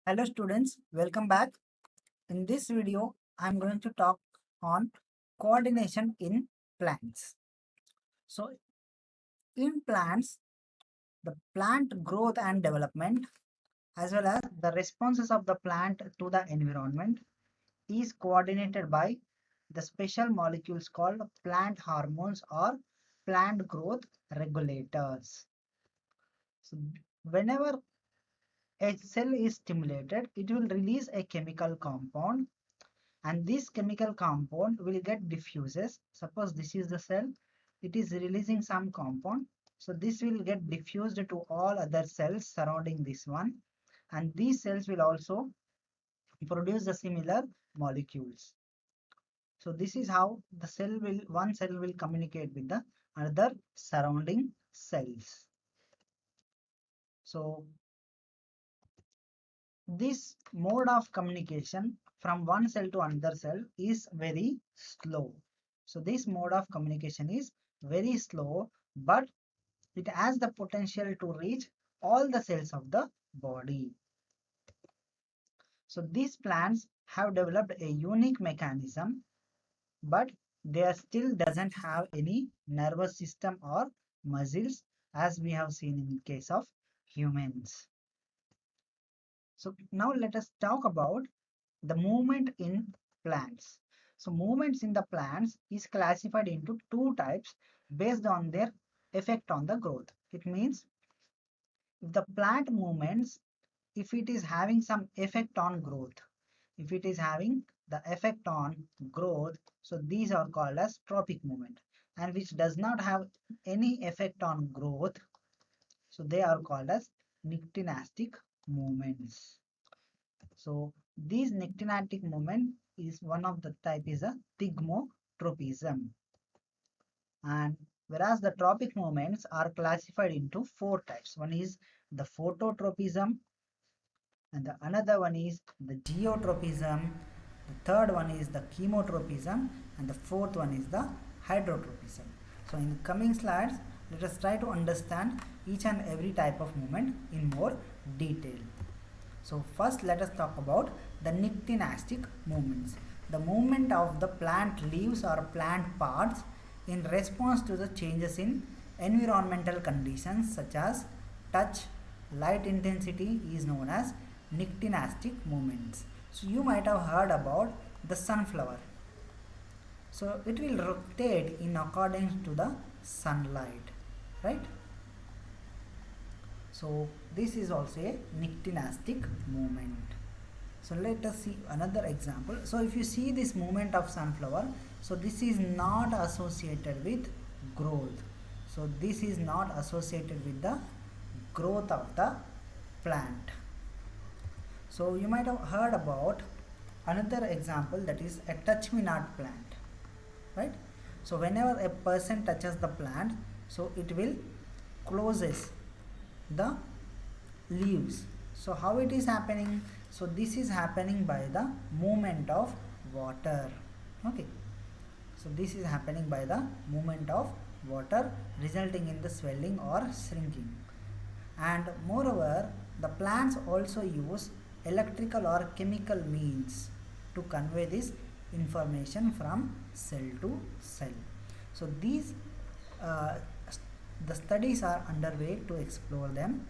Hello students, welcome back. In this video, I am going to talk on coordination in plants. So in plants, the plant growth and development as well as the responses of the plant to the environment is coordinated by the special molecules called plant hormones or plant growth regulators. So whenever a cell is stimulated, it will release a chemical compound and this chemical compound will get diffuses. Suppose this is the cell, it is releasing some compound, so this will get diffused to all other cells surrounding this one, and these cells will also produce the similar molecules. So this is how the one cell will communicate with the other surrounding cells. So this mode of communication from one cell to another cell is very slow. So this mode of communication is very slow, but it has the potential to reach all the cells of the body. So these plants have developed a unique mechanism, but they still doesn't have any nervous system or muscles as we have seen in case of humans. So now let us talk about the movement in plants. So movements in the plants is classified into two types based on their effect on the growth. It means if the plant movements, if it is having some effect on growth, if it is having the effect on growth, so these are called as tropic movement, and which does not have any effect on growth, so they are called as Nicotinastic moments. So these Nicotinastic movement is one of the type is a Chemotropism, and whereas the tropic movements are classified into four types. One is the Phototropism, and the another one is the Geotropism, the third one is the Chemotropism, and the fourth one is the Hydrotropism. So in the coming slides, let us try to understand each and every type of movement in more detail. So first let us talk about the Nicotinastic movements. The movement of the plant leaves or plant parts in response to the changes in environmental conditions such as touch, light intensity is known as Nicotinastic movements. So you might have heard about the sunflower. So it will rotate in accordance to the sunlight, right? So this is also a Nicotinastic movement. So let us see another example. So if you see this movement of sunflower, so this is not associated with growth. So this is not associated with the growth of the plant. So you might have heard about another example, that is a touch me not plant, right? So whenever a person touches the plant, so it will closes the leaves. So how it is happening? So this is happening by the movement of water. Okay, so this is happening by the movement of water, resulting in the swelling or shrinking. And moreover, the plants also use electrical or chemical means to convey this information from cell to cell. So these the studies are underway to explore them.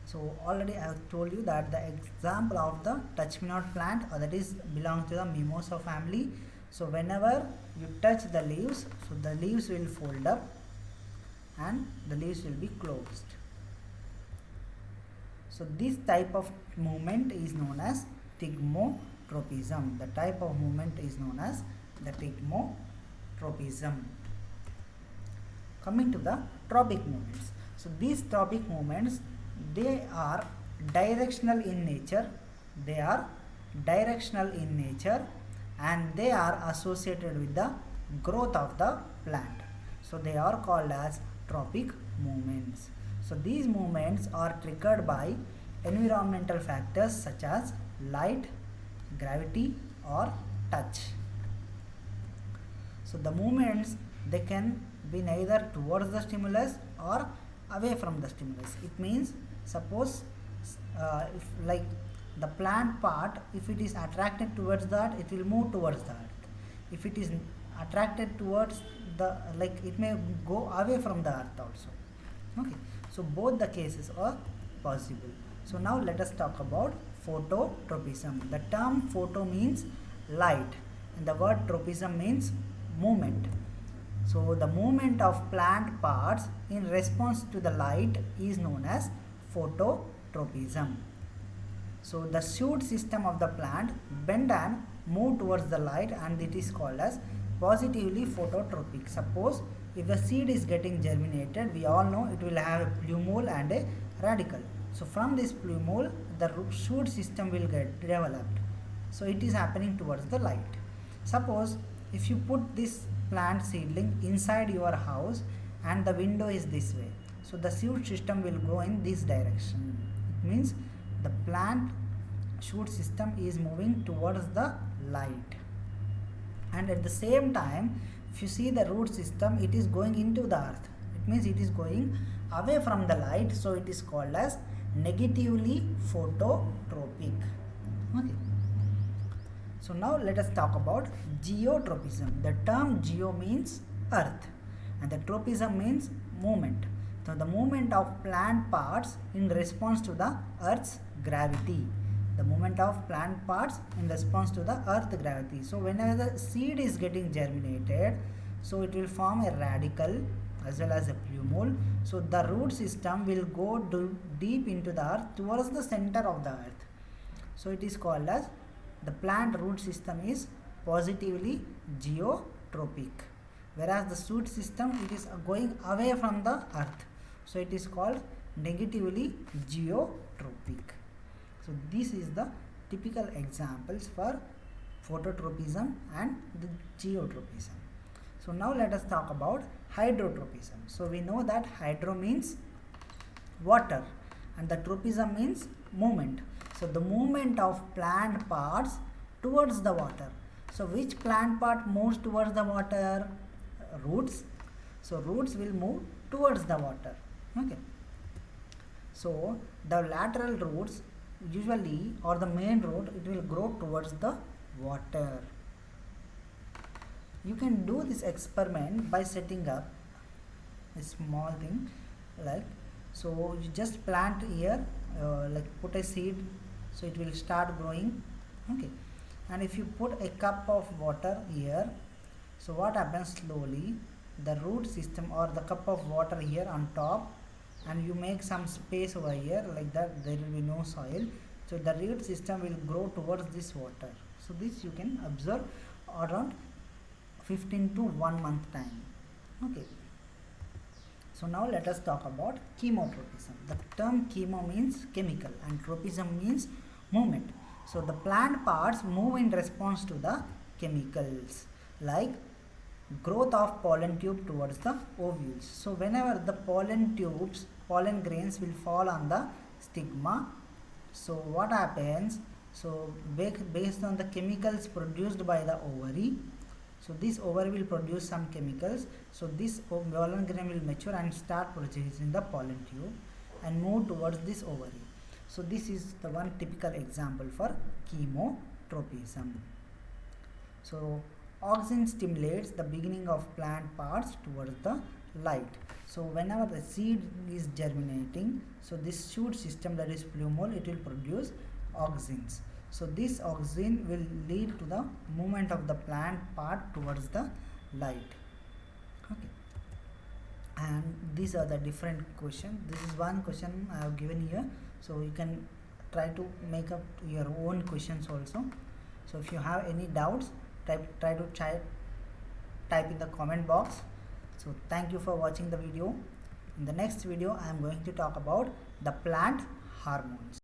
So already I have told you that the example of the touch me not plant, or that is belongs to the mimosa family. So whenever you touch the leaves, so the leaves will fold up and the leaves will be closed. So this type of movement is known as Chemotropism. The type of movement is known as the Chemotropism. Coming to the tropic movements. So these tropic movements, they are directional in nature. They are directional in nature and they are associated with the growth of the plant. So they are called as tropic movements. So these movements are triggered by environmental factors such as light, gravity or touch. So the movements, they can be neither towards the stimulus or away from the stimulus. It means suppose if like the plant part, if it is attracted towards the earth, it will move towards the earth. If it is attracted towards the, like, it may go away from the earth also. Okay, so both the cases are possible. So now let us talk about phototropism. The term photo means light and the word tropism means movement. So the movement of plant parts in response to the light is known as phototropism. So the shoot system of the plant bend and move towards the light, and it is called as positively phototropic. Suppose if the seed is getting germinated, we all know it will have a plumule and a radicle. So from this plumule, the shoot system will get developed. So it is happening towards the light. Suppose if you put this plant seedling inside your house and the window is this way, so the shoot system will go in this direction. It means the plant shoot system is moving towards the light. And at the same time, if you see the root system, it is going into the earth. It means it is going away from the light, so it is called as negatively phototropic. Okay. So now let us talk about geotropism. The term geo means earth and the tropism means movement. So the movement of plant parts in response to the earth's gravity. The movement of plant parts in response to the earth gravity. So whenever the seed is getting germinated, so it will form a radicle as well as a plumule. So the root system will go deep into the earth towards the center of the earth. So it is called as, the plant root system is positively geotropic, whereas the shoot system, it is going away from the earth. So it is called negatively geotropic. So this is the typical examples for phototropism and the geotropism. So now let us talk about hydrotropism. So we know that hydro means water and the tropism means movement. So the movement of plant parts towards the water. So which plant part moves towards the water? Roots. So roots will move towards the water. Okay. So the lateral roots usually, or the main root, it will grow towards the water. You can do this experiment by setting up a small thing, like, so you just plant here, like put a seed, so it will start growing. Okay, and if you put a cup of water here, so what happens, slowly the root system or the cup of water here on top, and you make some space over here, like that there will be no soil, so the root system will grow towards this water. So this you can observe around 15 to 1 month time. Okay, so now let us talk about chemotropism. The term chemo means chemical and tropism means movement. So the plant parts move in response to the chemicals, like growth of pollen tube towards the ovules. So whenever the pollen tubes, pollen grains will fall on the stigma, so what happens, so based on the chemicals produced by the ovary, so this ovary will produce some chemicals, so this pollen grain will mature and start producing the pollen tube and move towards this ovary. So this is the one typical example for chemotropism. So auxin stimulates the beginning of plant parts towards the light. So whenever the seed is germinating, so this shoot system, that is plumule, it will produce auxins. So this auxin will lead to the movement of the plant part towards the light. Okay, and these are the different questions. This is one question I have given here, so you can try to make up your own questions also. So if you have any doubts, try to type in the comment box. So thank you for watching the video. In the next video I am going to talk about the plant hormones.